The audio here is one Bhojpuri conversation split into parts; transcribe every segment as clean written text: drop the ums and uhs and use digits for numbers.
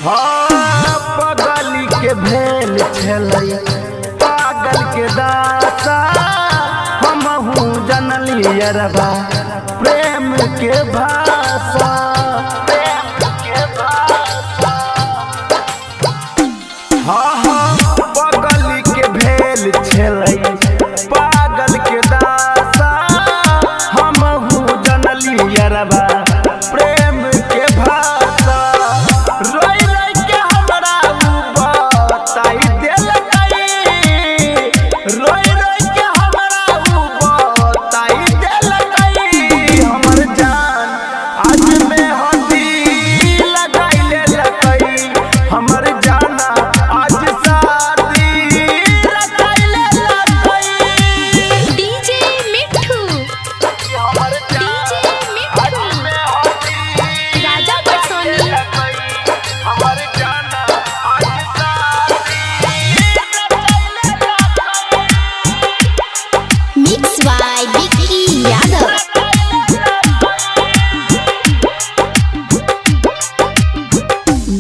हाँ पगली के भेल छलै पागल के दासा हमहू जनली अरबा प्रेम के भाषा हाँ हाँ पगली के भेल छलै पागल के दासा हमहू जनली अरबा प्रेम के भाषा रोई रोई के हमरा बताई देलकै रोई रोई के हमरा बताई देलकै हमर जान आज में हदी लगाई लेलकै हमर जाना आज शादी रचाई लेलकै डीजे मिठू हमर डीजे मिठू राजा परसोनी हमर जाना आज मिक्स बाय विक्की यादव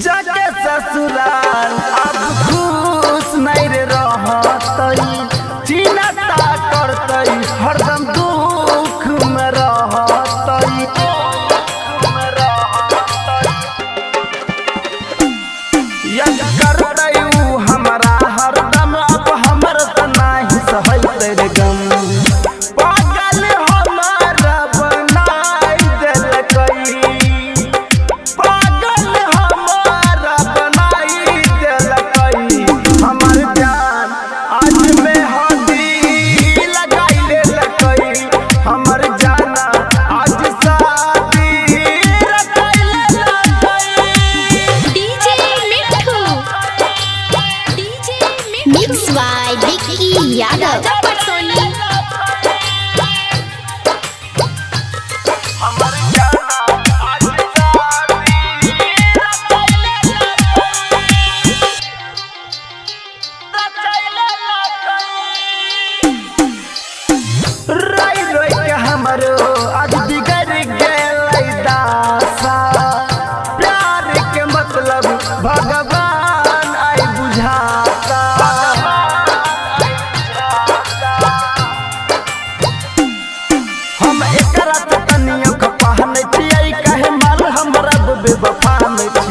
जाके ससुराल अब खुश नहीं रे रहतै चिन्ता करतै हरदम दुख में रहतै यद करतै उ हमरा हरदम अब हमर त नाही सहतै रे गम पागल हमारा बनाई देलकै पागल हमारा बनाई देलकै हमर जान आज में हदी लगाई लेलकै हमर जाना आज शादी रचाई लेलकै DJ Mithu DJ Mithu mix by Vicky Yadav Raja Parsoni हमर जाना आज शादी रचाई लेलकै रोई रोई के हमरो आज बिगड़ गेलै दासा प्यार के मतलब भगवान आई बुझाता हम एकरा त तनियो खपा नहीं छियै कहे माल हमरा बेवफा नहीं